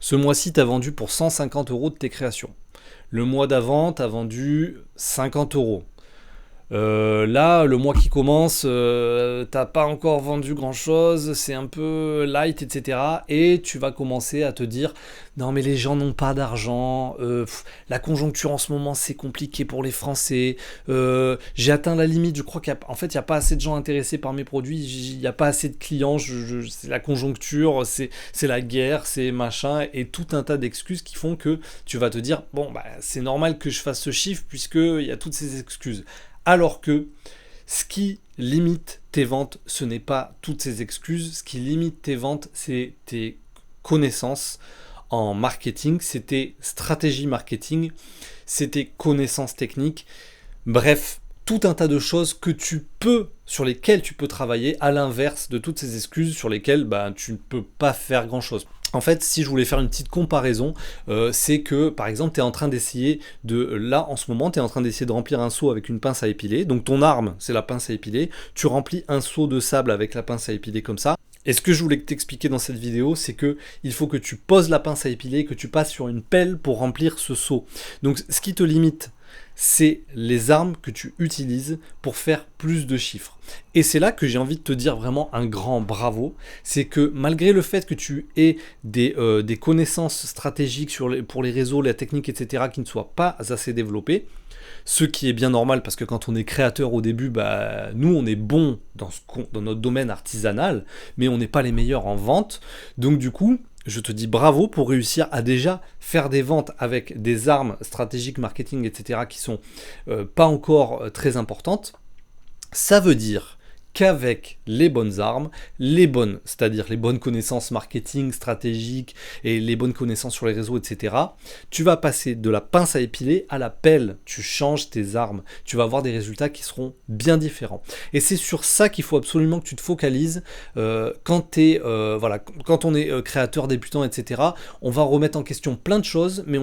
Ce mois-ci, tu as vendu pour 150 € de tes créations. Le mois d'avant, tu as vendu 50 €. Là, le mois qui commence, t'as pas encore vendu grand chose, c'est un peu light, etc. Et tu vas commencer à te dire, non mais les gens n'ont pas d'argent, la conjoncture en ce moment c'est compliqué pour les Français, j'ai atteint la limite, je crois qu'en fait il n'y a pas assez de gens intéressés par mes produits, il n'y a pas assez de clients, c'est la conjoncture, c'est la guerre, c'est machin, et tout un tas d'excuses qui font que tu vas te dire, bon bah c'est normal que je fasse ce chiffre puisqu'il y a toutes ces excuses. Alors que ce qui limite tes ventes, ce n'est pas toutes ces excuses. Ce qui limite tes ventes, c'est tes connaissances en marketing, c'est tes stratégies marketing, c'est tes connaissances techniques. Bref, tout un tas de choses sur lesquelles tu peux travailler, à l'inverse de toutes ces excuses sur lesquelles tu ne peux pas faire grand-chose. En fait, si je voulais faire une petite comparaison, c'est que, par exemple, tu es en train d'essayer là, en ce moment, tu es en train d'essayer de remplir un seau avec une pince à épiler. Donc, ton arme, c'est la pince à épiler. Tu remplis un seau de sable avec la pince à épiler comme ça. Et ce que je voulais t'expliquer dans cette vidéo, c'est que il faut que tu poses la pince à épiler et que tu passes sur une pelle pour remplir ce seau. Donc, ce qui te limite, c'est les armes que tu utilises pour faire plus de chiffres. Et c'est là que j'ai envie de te dire vraiment un grand bravo. C'est que malgré le fait que tu aies des connaissances stratégiques pour les réseaux, la technique, etc., qui ne soient pas assez développées, ce qui est bien normal parce que quand on est créateur au début, nous on est bon dans notre domaine artisanal, mais on n'est pas les meilleurs en vente. Donc du coup, je te dis bravo pour réussir à déjà faire des ventes avec des armes stratégiques, marketing, etc. qui sont pas encore très importantes. Ça veut dire qu'avec les bonnes armes, c'est-à-dire les bonnes connaissances marketing, stratégiques et les bonnes connaissances sur les réseaux, etc., tu vas passer de la pince à épiler à la pelle. Tu changes tes armes. Tu vas avoir des résultats qui seront bien différents. Et c'est sur ça qu'il faut absolument que tu te focalises quand on est créateur, débutant, etc. On va remettre en question plein de choses, mais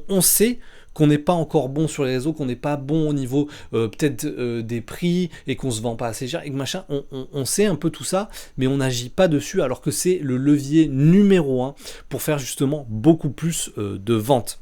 on sait qu'on n'est pas encore bon sur les réseaux, qu'on n'est pas bon au niveau peut-être des prix et qu'on se vend pas assez cher et que machin, on sait un peu tout ça, mais on n'agit pas dessus alors que c'est le levier numéro 1 pour faire justement beaucoup plus de ventes.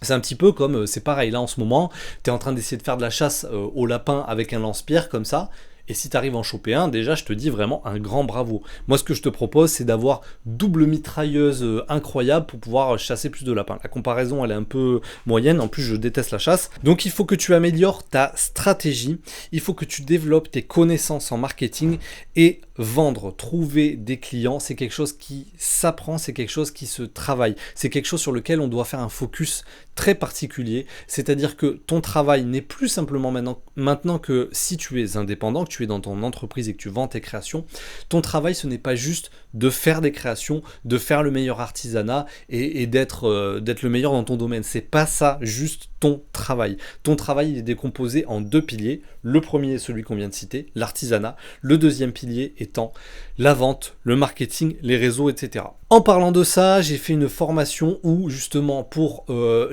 C'est un petit peu comme, c'est pareil, là en ce moment, tu es en train d'essayer de faire de la chasse au lapin avec un lance-pierre comme ça. Et si tu arrives à en choper un, déjà je te dis vraiment un grand bravo. Moi ce que je te propose c'est d'avoir double mitrailleuse incroyable pour pouvoir chasser plus de lapins. La comparaison elle est un peu moyenne, en plus je déteste la chasse. Donc il faut que tu améliores ta stratégie, il faut que tu développes tes connaissances en marketing et vendre, trouver des clients, c'est quelque chose qui s'apprend, c'est quelque chose qui se travaille, c'est quelque chose sur lequel on doit faire un focus très particulier, c'est-à-dire que ton travail n'est plus simplement maintenant que si tu es indépendant, que tu es dans ton entreprise et que tu vends tes créations, ton travail ce n'est pas juste de faire des créations, de faire le meilleur artisanat et d'être le meilleur dans ton domaine, c'est pas ça juste ton travail. Ton travail il est décomposé en 2 piliers, le premier est celui qu'on vient de citer, l'artisanat, le deuxième pilier étant la vente, le marketing, les réseaux, etc. En parlant de ça, j'ai fait une formation où justement pour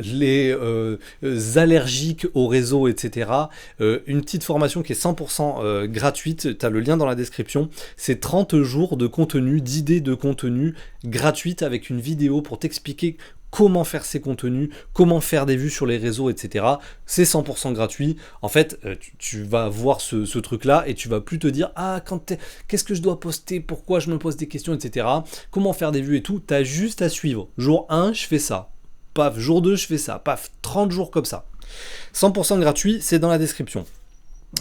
les allergiques aux réseaux, etc., une petite formation qui est 100% gratuite, tu as le lien dans la description, c'est 30 jours de contenu, d'idées de contenu gratuites avec une vidéo pour t'expliquer comment faire ces contenus, comment faire des vues sur les réseaux, etc. C'est 100% gratuit. En fait, tu vas voir ce truc-là et tu vas plus te dire « Ah, qu'est-ce que je dois poster? Pourquoi je me pose des questions, etc. » Comment faire des vues et tout. Tu as juste à suivre. Jour 1, je fais ça. Paf, jour 2, je fais ça. Paf, 30 jours comme ça. 100% gratuit, c'est dans la description.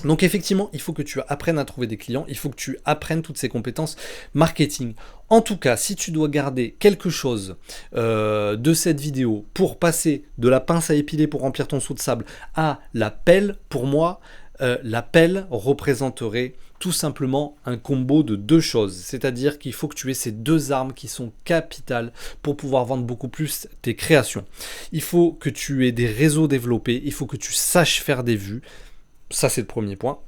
Donc effectivement, il faut que tu apprennes à trouver des clients, il faut que tu apprennes toutes ces compétences marketing. En tout cas, si tu dois garder quelque chose de cette vidéo pour passer de la pince à épiler pour remplir ton seau de sable à la pelle, pour moi, la pelle représenterait tout simplement un combo de 2 choses. C'est-à-dire qu'il faut que tu aies ces 2 armes qui sont capitales pour pouvoir vendre beaucoup plus tes créations. Il faut que tu aies des réseaux développés, il faut que tu saches faire des vues. Ça, c'est le premier point.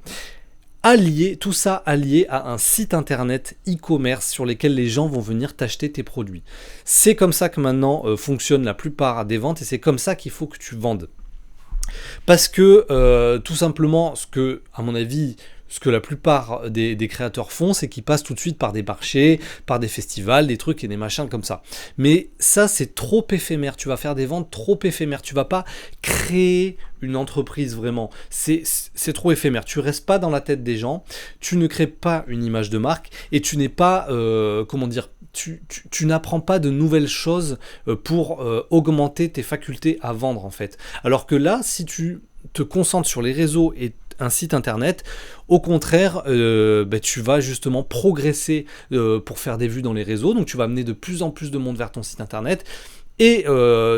Tout ça allié à un site internet e-commerce sur lequel les gens vont venir t'acheter tes produits. C'est comme ça que maintenant fonctionne la plupart des ventes et c'est comme ça qu'il faut que tu vendes. Parce que tout simplement, ce que, à mon avis, Ce que la plupart des créateurs font, c'est qu'ils passent tout de suite par des marchés, par des festivals, des trucs et des machins comme ça. Mais ça, c'est trop éphémère. Tu vas faire des ventes trop éphémères. Tu vas pas créer une entreprise vraiment. C'est trop éphémère. Tu restes pas dans la tête des gens. Tu ne crées pas une image de marque et tu n'es pas, comment dire, tu n'apprends pas de nouvelles choses pour augmenter tes facultés à vendre en fait. Alors que là, si tu te concentres sur les réseaux et un site internet, au contraire, tu vas justement progresser pour faire des vues dans les réseaux, donc tu vas amener de plus en plus de monde vers ton site internet. Et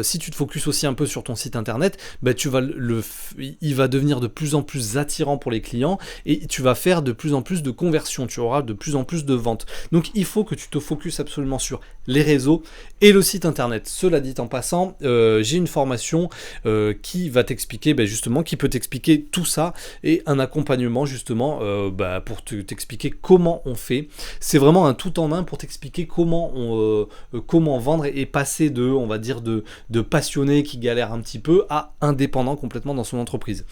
si tu te focuses aussi un peu sur ton site internet, il va devenir de plus en plus attirant pour les clients et tu vas faire de plus en plus de conversions, tu auras de plus en plus de ventes. Donc il faut que tu te focuses absolument sur les réseaux et le site internet. Cela dit en passant, j'ai une formation qui va t'expliquer justement, qui peut t'expliquer tout ça et un accompagnement justement pour t'expliquer comment on fait. C'est vraiment un tout en un pour t'expliquer comment vendre et passer on va dire de passionné qui galère un petit peu à indépendant complètement dans son entreprise.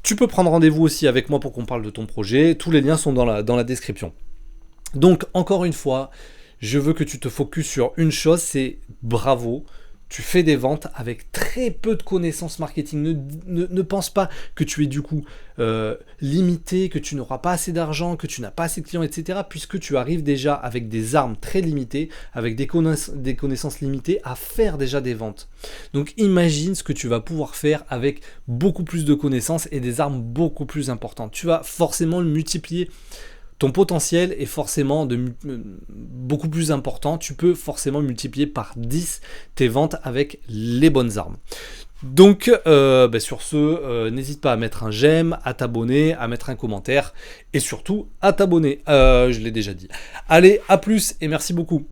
Tu peux prendre rendez-vous aussi avec moi pour qu'on parle de ton projet. Tous les liens sont dans la description. Donc encore une fois, je veux que tu te focuses sur une chose, c'est bravo. Tu fais des ventes avec très peu de connaissances marketing. Ne pense pas que tu es du coup limité, que tu n'auras pas assez d'argent, que tu n'as pas assez de clients, etc. Puisque tu arrives déjà avec des armes très limitées, avec des connaissances limitées à faire déjà des ventes. Donc imagine ce que tu vas pouvoir faire avec beaucoup plus de connaissances et des armes beaucoup plus importantes. Tu vas forcément le multiplier. Ton potentiel est forcément beaucoup plus important. Tu peux forcément multiplier par 10 tes ventes avec les bonnes armes. Donc sur ce, n'hésite pas à mettre un j'aime, à t'abonner, à mettre un commentaire et surtout à t'abonner. Je l'ai déjà dit. Allez, à plus et merci beaucoup.